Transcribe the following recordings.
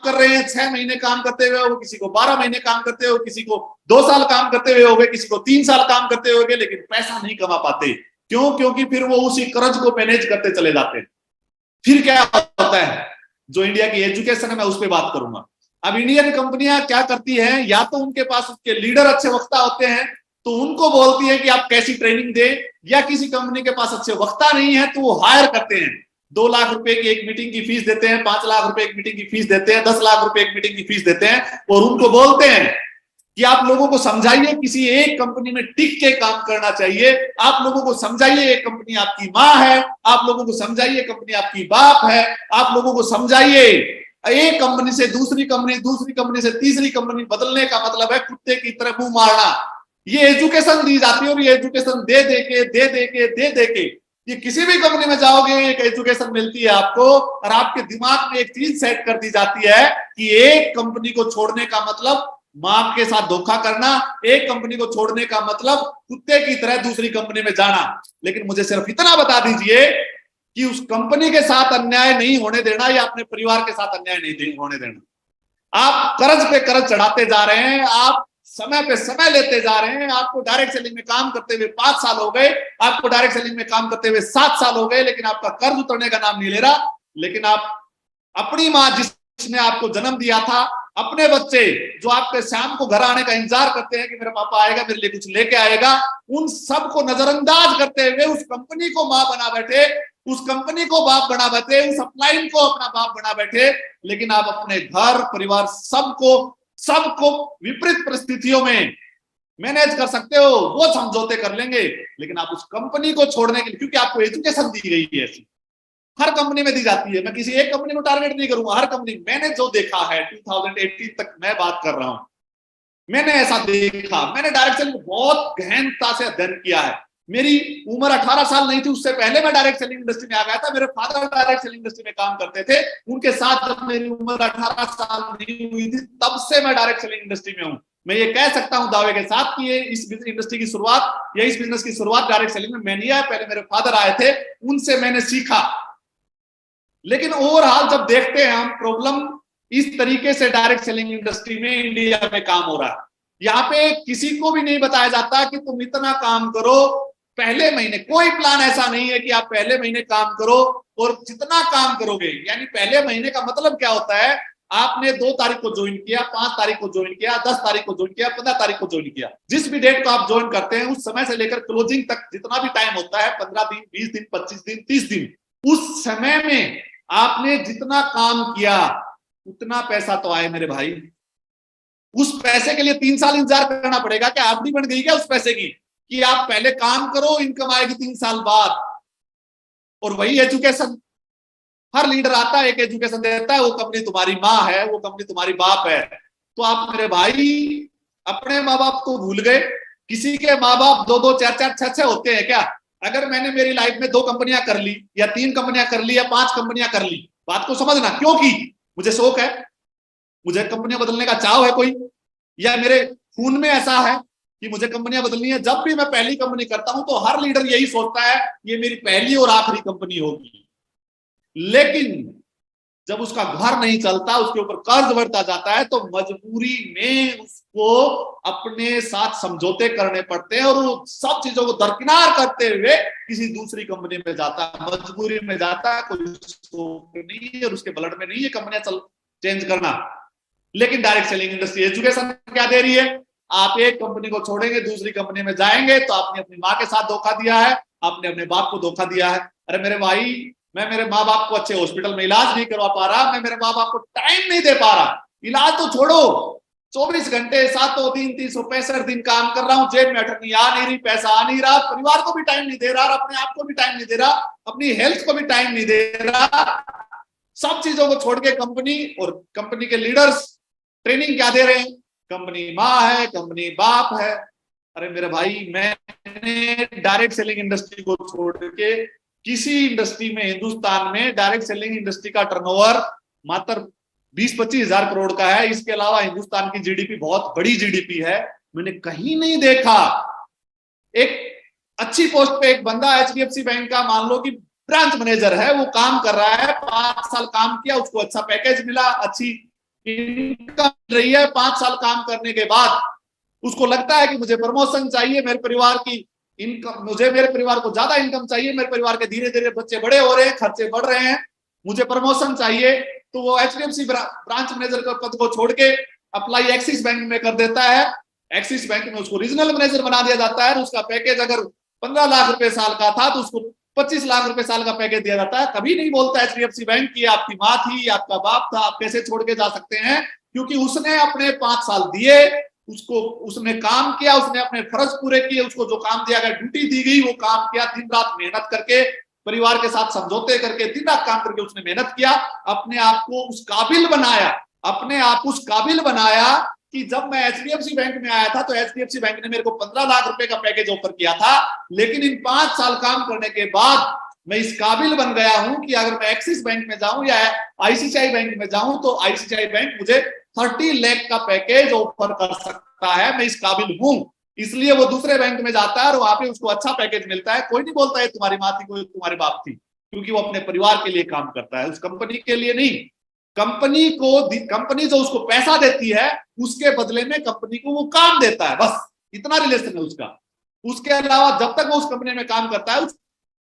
कर रहे हैं 6 महीने काम करते हुए होंगे, किसी को 12 महीने काम करते हुए, किसी को 2 साल काम करते हुए होंगे, किसी को 3 साल काम करते होंगे, लेकिन पैसा नहीं कमा पाते। क्यों? क्योंकि फिर वो उसी कर्ज को मैनेज करते चले जाते हैं। फिर क्या होता है, जो इंडिया की एजुकेशन है मैं उस पर बात करूंगा। अब इंडियन कंपनियां क्या करती हैं, या तो उनके पास उसके लीडर अच्छे वक्ता होते हैं तो उनको बोलती है कि आप कैसी ट्रेनिंग दें, या किसी कंपनी के पास अच्छे वक्ता नहीं है तो वो हायर करते हैं। 2 लाख रुपए की एक मीटिंग की फीस देते हैं, 5 लाख रुपए एक मीटिंग की फीस देते हैं, 10 लाख रुपए एक मीटिंग की फीस देते हैं, और उनको बोलते हैं कि आप लोगों को समझाइए किसी एक कंपनी में टिक के काम करना चाहिए, आप लोगों को समझाइए एक कंपनी आपकी माँ है, आप लोगों को समझाइए कंपनी आपकी बाप है, आप लोगों को समझाइए एक कंपनी से दूसरी कंपनी, दूसरी कंपनी से तीसरी कंपनी बदलने का मतलब है कुत्ते की तरह मुंह मारना। ये एजुकेशन दी जाती है, और ये एजुकेशन दे दे के ये किसी भी कंपनी में जाओगे एक एजुकेशन मिलती है आपको, और आपके दिमाग में एक चीज सेट कर दी जाती है कि एक कंपनी को छोड़ने का मतलब मां के साथ धोखा करना, एक कंपनी को छोड़ने का मतलब कुत्ते की तरह दूसरी कंपनी में जाना। लेकिन मुझे सिर्फ इतना बता दीजिए कि उस कंपनी के साथ अन्याय नहीं होने देना, या अपने परिवार के साथ अन्याय नहीं होने देना। आप कर्ज पे कर्ज चढ़ाते जा रहे हैं, आप समय पे समय लेते जा रहे हैं। आपको डायरेक्ट सेलिंग में काम करते हुए 5 साल हो गए, आपको डायरेक्ट सेलिंग में काम करते हुए 7 साल हो गए, लेकिन आपका कर्ज उतरने का नाम नहीं ले रहा। लेकिन आप अपनी माँ जिसने आपको जन्म दिया था, अपने बच्चे जो आपके शाम को घर आने का इंतजार करते हैं कि मेरा पापा आएगा मेरे लिए कुछ लेके आएगा, उन सबको नजरअंदाज करते हुए उस कंपनी को माँ बना बैठे, उस कंपनी को बाप बना बैठे, उस अपलाइन को अपना बाप बना बैठे। लेकिन आप अपने घर परिवार सबको विपरीत परिस्थितियों में मैनेज कर सकते हो, वो समझौते कर लेंगे। लेकिन आप उस कंपनी को छोड़ने के लिए, क्योंकि आपको एजुकेशन दी गई है ऐसी, हर कंपनी में दी जाती है, मैं किसी एक कंपनी को टारगेट नहीं करूंगा, हर कंपनी मैंने जो देखा है 2018 तक मैं बात कर रहा हूं, मैंने ऐसा देखा। मैंने डायरेक्ट सेलिंग बहुत गहनता से अध्ययन किया है। मेरी उम्र 18 साल नहीं थी, उससे पहले मैं डायरेक्ट सेलिंग इंडस्ट्री में आ गया था। मेरे फादर डायरेक्ट सेलिंग इंडस्ट्री में काम करते थे, उनके साथ जब मेरी उम्र 18 साल नहीं हुई थी तब से मैं डायरेक्ट सेलिंग इंडस्ट्री में हूं। मैं ये कह सकता हूं दावे के साथ कि ये इस इंडस्ट्री की शुरुआत या इस बिजनेस की शुरुआत डायरेक्ट सेलिंग में मैंने किया है। पहले मेरे फादर आए थे, उनसे मैंने सीखा। लेकिन ओवरऑल जब देखते हैं हम प्रॉब्लम इस तरीके से डायरेक्ट सेलिंग इंडस्ट्री में इंडिया में काम हो रहा है, यहाँ पे किसी को भी नहीं बताया जाता कि तुम इतना काम करो पहले महीने। कोई प्लान ऐसा नहीं है कि आप पहले महीने काम करो और जितना काम करोगे, यानी पहले महीने का मतलब क्या होता है, आपने 2 तारीख को ज्वाइन किया, 5 तारीख को ज्वाइन किया, 10 तारीख को ज्वाइन किया, 15 तारीख को ज्वाइन किया, जिस भी डेट को आप ज्वाइन करते हैं उस समय से लेकर क्लोजिंग तक जितना भी टाइम होता है, 15 दिन, 20 दिन, 25 दिन, 30 दिन, उस समय में आपने जितना काम किया उतना पैसा तो आए मेरे भाई। उस पैसे के लिए 3 साल इंतजार करना पड़ेगा क्या? एफडी बन गई क्या उस पैसे की कि आप पहले काम करो, इनकम आएगी 3 साल बाद? और वही एजुकेशन, हर लीडर आता है एक एजुकेशन देता है, वो कंपनी तुम्हारी माँ है, वो कंपनी तुम्हारी बाप है। तो आप मेरे भाई अपने माँ बाप को भूल गए। किसी के माँ बाप 2-2, 4-4, 6-6 होते हैं क्या? अगर मैंने मेरी लाइफ में 2 कंपनियां कर ली या 3 कंपनियां कर ली या 5 कंपनियां कर ली, बात को समझना, क्योंकि मुझे शौक है, मुझे कंपनियां बदलने का चाव है कोई, या मेरे खून में ऐसा है कि मुझे कंपनियां बदलनी है। जब भी मैं पहली कंपनी करता हूं तो हर लीडर यही सोचता है ये मेरी पहली और आखिरी कंपनी होगी। लेकिन जब उसका घर नहीं चलता, उसके ऊपर कर्ज बढ़ता जाता है, तो मजबूरी में उसको अपने साथ समझौते करने पड़ते हैं, और वो सब चीजों को दरकिनार करते हुए किसी दूसरी कंपनी में जाता है, मजबूरी में जाता है। कोई शौक नहीं है और उसके ब्लड में नहीं है कंपनियां चेंज करना। लेकिन डायरेक्ट सेलिंग इंडस्ट्री एजुकेशन क्या दे रही है? आप एक कंपनी को छोड़ेंगे, दूसरी कंपनी में जाएंगे तो आपने अपनी माँ के साथ धोखा दिया है, आपने अपने बाप को धोखा दिया है। अरे मेरे भाई, मैं मेरे माँ बाप को अच्छे हॉस्पिटल में इलाज नहीं करवा पा रहा, मैं मेरे माँ बाप को टाइम नहीं दे पा रहा। इलाज तो छोड़ो, 24 घंटे 7 दिन 365 दिन काम कर रहा हूँ, जेब में अटकनी आ नहीं रही, पैसा आ नहीं रहा, परिवार को भी टाइम नहीं दे रहा, अपने आप को भी टाइम नहीं दे रहा, अपनी हेल्थ को भी टाइम नहीं दे रहा। सब चीजों को छोड़ के कंपनी और कंपनी के लीडर्स ट्रेनिंग क्या दे रहे हैं? कंपनी माँ है, कंपनी बाप है। अरे मेरे भाई, मैंने डायरेक्ट सेलिंग इंडस्ट्री को छोड़ के किसी इंडस्ट्री में, हिंदुस्तान में डायरेक्ट सेलिंग इंडस्ट्री का टर्नओवर मात्र 20-25 हजार करोड़ का है। इसके अलावा हिंदुस्तान की जीडीपी बहुत बड़ी जीडीपी है, मैंने कहीं नहीं देखा। एक अच्छी पोस्ट पे एक बंदा एचडीएफसी बैंक का, मान लो कि ब्रांच मैनेजर है, वो काम कर रहा है, 5 साल काम किया, उसको अच्छा पैकेज मिला, अच्छी इनकम मिल रही है 5 साल काम करने के बाद, उसको लगता है कि मुझे प्रमोशन चाहिए, मेरे परिवार की इनकम, मुझे मेरे परिवार को ज्यादा इनकम चाहिए, मेरे परिवार के धीरे धीरे बच्चे बड़े हो रहे हैं, खर्चे बढ़ रहे हैं, मुझे प्रमोशन चाहिए, तो वो एचडीएफसी ब्रांच मैनेजर का पद को छोड़ के अप्लाई एक्सिस बैंक में कर देता है। एक्सिस बैंक में उसको रीजनल मैनेजर बना दिया जाता है, उसका पैकेज अगर 15 लाख रुपए साल का था तो उसको 25 लाख रुपए साल का पैकेज दिया जाता है। कभी नहीं बोलता एचडीएफसी बैंक की आपकी माँ थी, आपका बाप था, आप कैसे छोड़ के जा सकते हैं, क्योंकि उसने अपने 5 साल दिए, उसको उसने काम किया, उसने अपने फर्ज पूरे किए, उसको जो काम दिया गया, ड्यूटी दी गई, वो काम किया, दिन रात मेहनत करके, परिवार के साथ समझौते करके, दिन रात काम करके उसने मेहनत किया, अपने आप को उस काबिल बनाया, अपने आप उस काबिल बनाया कि जब मैं एचडीएफसी बैंक में आया था तो एचडीएफसी बैंक ने मेरे को 15 लाख रुपए का पैकेज ऑफर किया था, लेकिन इन 5 साल काम करने के बाद मैं इस काबिल बन गया हूं कि अगर मैं एक्सिस बैंक में जाऊं या आईसीआई बैंक में जाऊं तो आईसीआई बैंक मुझे 30 लाख का पैकेज ऑफर कर सकता है, मैं इस काबिल हूं, इसलिए वो दूसरे बैंक में जाता है और वहां पे उसको अच्छा पैकेज मिलता है। कोई नहीं बोलता है तुम्हारी माँ थी, कोई तुम्हारे बाप थी, क्योंकि वो अपने परिवार के लिए काम करता है, उस कंपनी के लिए नहीं। कंपनी जो उसको पैसा देती है उसके बदले में कंपनी को वो काम देता है, बस इतना रिलेशन है उसका। उसके अलावा जब तक वो उस कंपनी में काम करता है, उस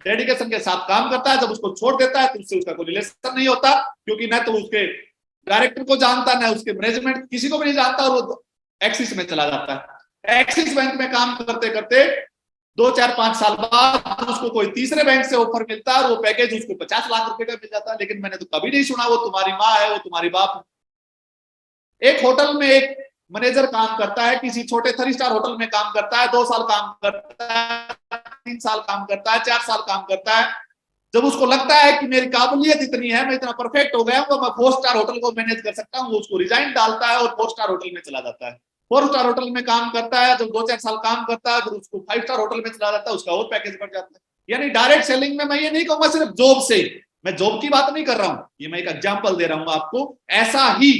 डेडिकेशन के साथ काम करता है, जब उसको छोड़ देता है तो उससे उसका कोई रिलेशन नहीं होता, क्योंकि न तो उसके डायरेक्टर को जानता, न उसके मैनेजमेंट किसी को भी नहीं जानता, और वो एक्सिस में चला जाता है। एक्सिस बैंक में काम करते करते 2-4-5 साल बाद उसको कोई तीसरे बैंक से ऑफर मिलता है और वो पैकेज उसको 50 लाख रुपए का मिल जाता है, लेकिन मैंने तो कभी नहीं सुना वो तुम्हारी माँ है, वो तुम्हारी बाप है। एक होटल में एक मैनेजर काम करता है, किसी छोटे 3 स्टार होटल में काम करता है, 2 साल काम करता है, 3 साल काम करता है, 4 साल काम करता है, जब उसको लगता है कि मेरी काबिलियत इतनी है, मैं इतना परफेक्ट हो गया हूं, मैं 4 स्टार होटल को मैनेज कर सकता हूं, वो उसको रिजाइन डालता है और 4 स्टार होटल में चला जाता है। 4 स्टार होटल में काम करता है, जब 2-4 साल काम करता है फिर उसको 5 स्टार होटल में चला जाता है, उसका और पैकेज बढ़ जाता है। यानी डायरेक्ट सेलिंग में मैं ये नहीं कहूंगा सिर्फ जॉब से, मैं जॉब की बात नहीं कर रहा हूं, ये मैं एक एग्जाम्पल दे रहा हूं आपको। ऐसा ही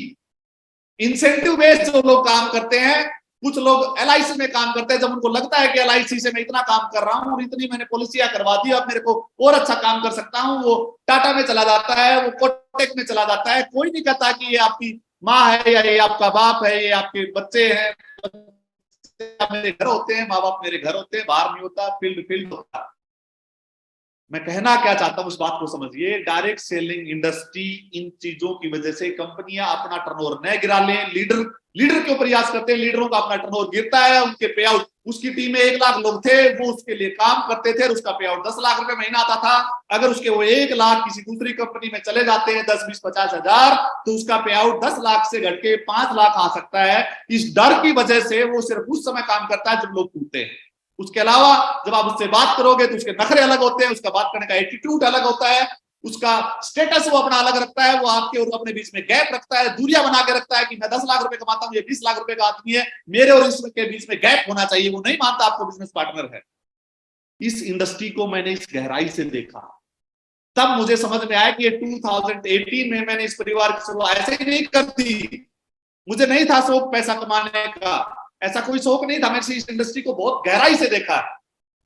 इंसेंटिव बेस्ड जो लोग काम करते हैं, कुछ लोग एलआईसी में काम करते हैं, जब उनको लगता है कि एलआईसी से मैं इतना काम कर रहा हूं और इतनी मैंने पॉलिसियां करवा दी, अब मेरे को और अच्छा काम कर सकता हूं, वो टाटा में चला जाता है, वो कोटक में चला जाता है। कोई नहीं कहता कि ये आपकी माँ है या ये आपका बाप है, ये आपके बच्चे हैं, मेरे घर होते हैं, माँ बाप मेरे घर होते हैं, बाहर नहीं होता, फील्ड होता। मैं कहना क्या चाहता हूं उस बात को समझिए, डायरेक्ट सेलिंग इंडस्ट्री, इन चीजों की वजह से कंपनियां अपना टर्नओवर न गिरा लें। लीडर क्यों प्रयास करते हैं, लीडरों का अपना टर्नओवर गिरता है, उनके पे आउट, उसकी टीम में 1 लाख लोग थे, वो उसके लिए काम करते थे और उसका पे आउट 10 लाख रुपए महीना आता था। अगर उसके वो 1 लाख किसी दूसरी कंपनी में चले जाते हैं 10, 20, 50 हजार, तो उसका पे आउट 10 लाख से घट के 5 लाख आ सकता है। इस डर की वजह से वो सिर्फ उस समय काम करता है जब लोग टूटते हैं। उसके अलावा जब आप उससे बात करोगे तो उसके नखरे अलग होते हैं, उसका बात करने का एटीट्यूड अलग होता है, उसका स्टेटस वो अपना अलग रखता है, वो आपके और अपने बीच में गैप रखता है, दूरियां बना के रखता है कि मैं 10 लाख रुपए कमाता हूं, ये 20 लाख रुपए का आदमी है, मेरे और इसके बीच में गैप होना चाहिए। वो नहीं मानता आपको बिजनेस पार्टनर है। इस इंडस्ट्री को मैंने इस गहराई से देखा, तब मुझे समझ में आया कि ये 2018 में मैंने इस परिवार की शुरुआत ऐसे ही नहीं कर दी। मुझे नहीं था शौक पैसा कमाने का, ऐसा कोई शौक नहीं था, मैंने इस इंडस्ट्री को बहुत गहराई से देखा है।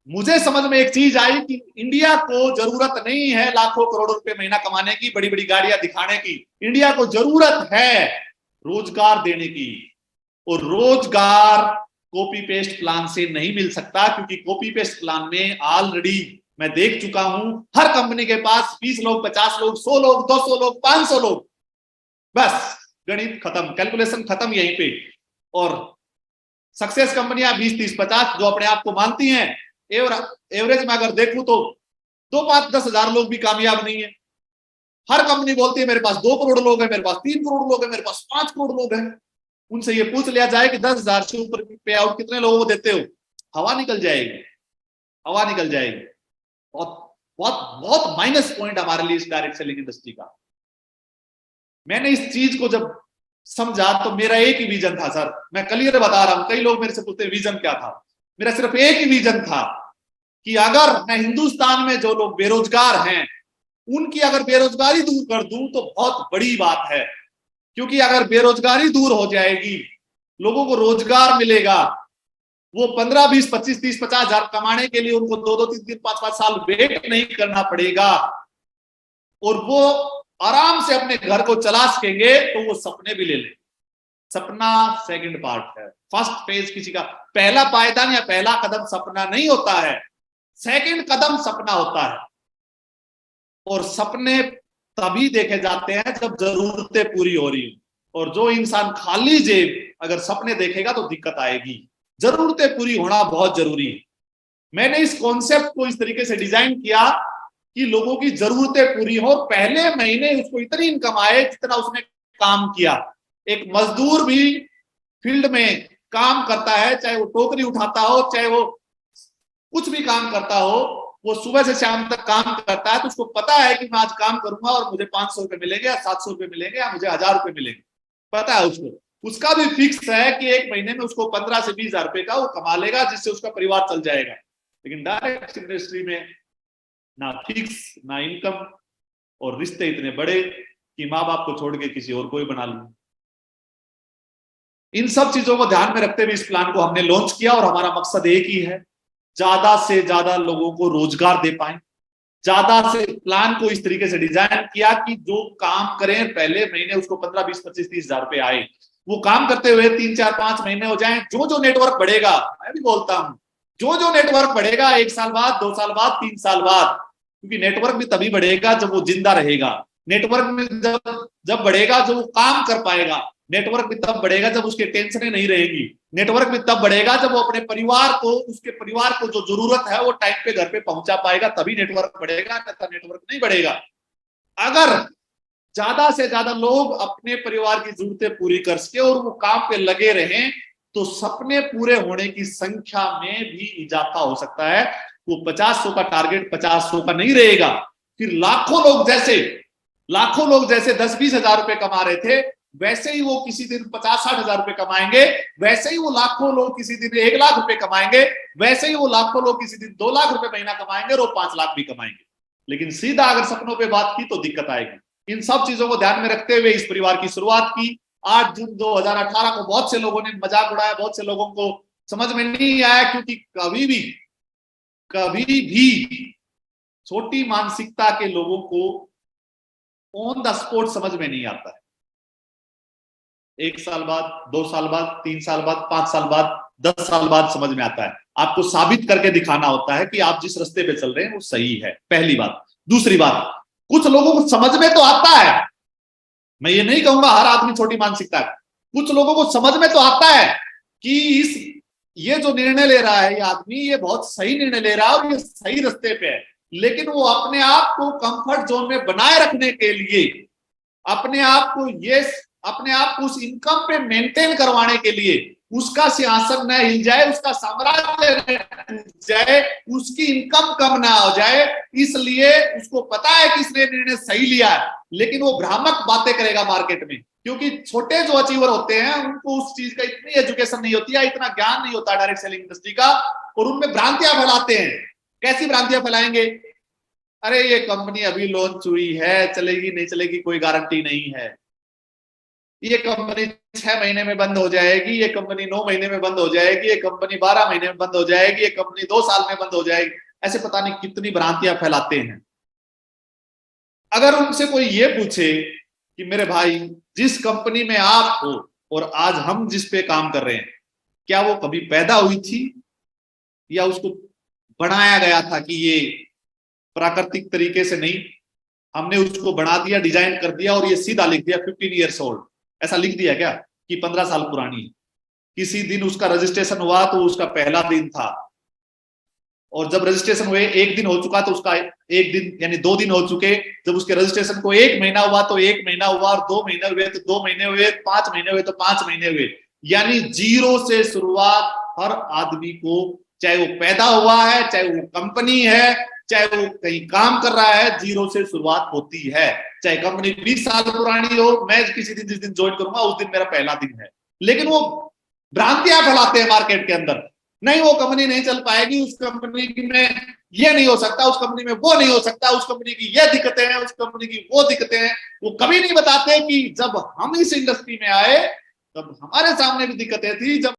मुझे समझ में एक चीज आई कि इंडिया को जरूरत नहीं है लाखों करोड़ों रुपए महीना कमाने की, बड़ी बड़ी गाड़ियां दिखाने की। इंडिया को जरूरत है रोजगार देने की, और रोजगार कॉपी पेस्ट प्लान से नहीं मिल सकता, क्योंकि कॉपी पेस्ट प्लान में ऑलरेडी मैं देख चुका हूं, हर कंपनी के पास 20 लोग, 50 लोग, 100 लोग, 200 लोग, 500 लोग, बस गणित खत्म, कैलकुलेशन खत्म यहीं पे। और सक्सेस कंपनियां 20, 30, 50 जो अपने आप को मानती हैं, एवरेज में अगर देखूं तो 2, 5, 10 हजार लोग भी कामयाब नहीं है। हर कंपनी बोलती है मेरे पास 2 करोड़ लोग हैं, मेरे पास 3 करोड़ लोग हैं, मेरे पास 5 करोड़ लोग हैं। उनसे ये पूछ लिया जाए कि 10,000 से ऊपर पे आउट कितने लोगों को देते हो, हवा निकल जाएगी, हवा निकल जाएगी। बहुत बहुत बहुत माइनस पॉइंट हमारे लिए इस डायरेक्ट सेलिंग इंडस्ट्री का। मैंने इस चीज को जब समझा तो मेरा एक ही विजन था सर, मैं क्लियर बता रहा हूं, कई लोग मेरे से पूछते हैं विजन क्या था, मेरा सिर्फ एक ही विजन था कि अगर मैं हिंदुस्तान में जो लोग बेरोजगार हैं उनकी अगर बेरोजगारी दूर कर दूं तो बहुत बड़ी बात है। क्योंकि अगर बेरोजगारी दूर हो जाएगी, लोगों को रोजगार मिलेगा, वो 15, 20, 25, 30, 50 हजार कमाने के लिए उनको 2-2, 3-3, 5-5 साल वेट नहीं करना पड़ेगा, और वो आराम से अपने घर को चला सकेंगे तो वो सपने भी ले ले। सपना सेकंड पार्ट है, फर्स्ट फेज किसी का पहला पायदान या पहला कदम सपना नहीं होता है, सेकंड कदम सपना होता है। और सपने तभी देखे जाते हैं जब जरूरतें पूरी हो रही हो। और जो इंसान खाली जेब अगर सपने देखेगा तो दिक्कत आएगी। जरूरतें पूरी होना बहुत जरूरी है। मैंने इस कॉन्सेप्ट को इस तरीके से डिजाइन किया कि लोगों की जरूरतें पूरी हो, पहले महीने उसको इतनी इनकम आए जितना उसने काम किया। एक मजदूर भी फील्ड में काम करता है, चाहे वो टोकरी उठाता हो, चाहे वो कुछ भी काम करता हो, वो सुबह से शाम तक काम करता है तो उसको पता है कि मैं आज काम करूंगा और मुझे 500 रुपए मिलेंगे या 700 रुपए मिलेंगे या मुझे 1000 रुपए मिलेंगे, पता है उसको। उसका भी फिक्स है कि एक महीने में उसको 15 से 20 हजार रुपए का वो कमा लेगा जिससे उसका परिवार चल जाएगा। लेकिन डायरेक्ट इंडस्ट्री में ना फिक्स ना इनकम, और रिश्ते इतने बड़े कि माँ बाप को छोड़ के किसी और को ही बना लूं। इन सब चीजों को ध्यान में रखते हुए इस प्लान को हमने लॉन्च किया और हमारा मकसद एक ही है, ज्यादा से ज्यादा लोगों को रोजगार दे पाए। ज्यादा से प्लान को इस तरीके से डिजाइन किया कि जो काम करें पहले महीने उसको 15, 20, 25, 30 हजार रुपए आए। वो काम करते हुए 3, 4, 5 महीने हो जाएं, जो जो नेटवर्क बढ़ेगा, मैं भी बोलता हूं, जो जो नेटवर्क बढ़ेगा 1 साल बाद, 2 साल बाद, 3 साल बाद, क्योंकि नेटवर्क भी तभी बढ़ेगा जब वो जिंदा रहेगा। नेटवर्क में जब बढ़ेगा जब वो काम कर पाएगा। नेटवर्क भी तब बढ़ेगा जब उसके टेंशनें नहीं रहेगी। नेटवर्क भी तब बढ़ेगा जब वो अपने परिवार को, उसके परिवार को जो जरूरत है वो टाइम पे घर पे पहुंचा पाएगा, तभी नेटवर्क बढ़ेगा, नहीं नेटवर्क नहीं बढ़ेगा। अगर ज्यादा से ज्यादा लोग अपने परिवार की जरूरतें पूरी कर सके और वो काम पे लगे रहें तो सपने पूरे होने की संख्या में भी इजाफा हो सकता है। वो 50-100 का टारगेट 50-100 का नहीं रहेगा। फिर लाखों लोग जैसे 10-20 हजार रुपए कमा रहे थे, वैसे ही वो किसी दिन 50-60 हजार रुपए कमाएंगे। वैसे ही वो लाखों लोग किसी दिन 1 लाख रुपए कमाएंगे। वैसे ही वो लाखों लोग किसी दिन 2 लाख रुपए महीना कमाएंगे और वो 5 लाख भी कमाएंगे। लेकिन सीधा अगर सपनों पे बात की तो दिक्कत आएगी। इन सब चीजों को ध्यान में रखते हुए इस परिवार की शुरुआत की। 8 जून 2018 को बहुत से लोगों ने मजाक उड़ाया, बहुत से लोगों को समझ में नहीं आया, क्योंकि कभी भी छोटी मानसिकता के लोगों को ऑन द स्पॉट समझ में नहीं आता है। 1 साल बाद, 2 साल बाद, 3 साल बाद, 5 साल बाद, 10 साल बाद समझ में आता है। आपको साबित करके दिखाना होता है कि आप जिस रास्ते पे चल रहे हैं वो सही है, पहली बात। दूसरी बात, कुछ लोगों को समझ में तो आता है, मैं ये नहीं कहूंगा हर आदमी छोटी मानसिकता है, कुछ लोगों को समझ में तो आता है कि ये जो निर्णय ले रहा है ये आदमी, ये बहुत सही निर्णय ले रहा है और ये सही रास्ते पे है। लेकिन वो अपने आप को कंफर्ट जोन में बनाए रखने के लिए, अपने आप को उस इनकम पे मेंटेन करवाने के लिए, उसका सिंहासन न हिल जाए, उसका साम्राज्य न टूट जाए, उसकी इनकम कम ना हो जाए, इसलिए उसको पता है कि इसने निर्णय सही लिया है, लेकिन वो भ्रामक बातें करेगा मार्केट में। क्योंकि छोटे जो अचीवर होते हैं उनको उस चीज का इतनी एजुकेशन नहीं होती है, इतना ज्ञान नहीं होता डायरेक्ट सेलिंग इंडस्ट्री का, और उनमें भ्रांतियां फैलाते हैं। कैसी भ्रांतियां फैलाएंगे? अरे ये कंपनी अभी लॉन्च हुई है, चलेगी नहीं चलेगी कोई गारंटी नहीं है, ये कंपनी 6 महीने में बंद हो जाएगी, ये कंपनी 9 महीने में बंद हो जाएगी, ये कंपनी 12 महीने में बंद हो जाएगी, ये कंपनी 2 साल में बंद हो जाएगी। ऐसे पता नहीं कितनी भ्रांतियां फैलाते हैं। अगर उनसे कोई ये पूछे कि मेरे भाई जिस कंपनी में आप हो और आज हम जिस पे काम कर रहे हैं, क्या वो कभी पैदा हुई थी या उसको बनाया गया था कि ये प्राकृतिक तरीके से? नहीं, हमने उसको बना दिया, डिजाइन कर दिया और ये सीधा लिख दिया 15 ईयर्स ओल्ड। ऐसा लिख दिया क्या कि 15 साल पुरानी? किसी दिन उसका रजिस्ट्रेशन हुआ तो उसका पहला दिन था, और जब रजिस्ट्रेशन हुए 1 दिन हो चुका तो उसका 1 दिन यानी 2 दिन हो चुके। जब उसके रजिस्ट्रेशन को 1 महीना हुआ तो 1 महीना हुआ, और 2 महीने हुए तो 2 महीने हुए, 5 महीने हुए तो 5 महीने हुए। यानी जीरो से शुरुआत हर आदमी को, चाहे वो पैदा हुआ है, चाहे वो कंपनी है, चाहे वो कहीं काम कर रहा है, जीरो से शुरुआत होती है। चाहे कंपनी 20 साल पुरानी हो, मैं किसी दिन जिस दिन ज्वाइन करूंगा उस दिन मेरा पहला दिन है। लेकिन वो भ्रांतियां फैलाते हैं मार्केट के अंदर, नहीं वो कंपनी नहीं चल पाएगी, उस कंपनी में ये नहीं हो सकता, उस कंपनी में वो नहीं हो सकता, उस कंपनी की ये दिक्कतें हैं, उस कंपनी की वो दिक्कतें हैं। वो कभी नहीं बताते कि जब हम इस इंडस्ट्री में आए तब हमारे सामने भी दिक्कतें थी, जब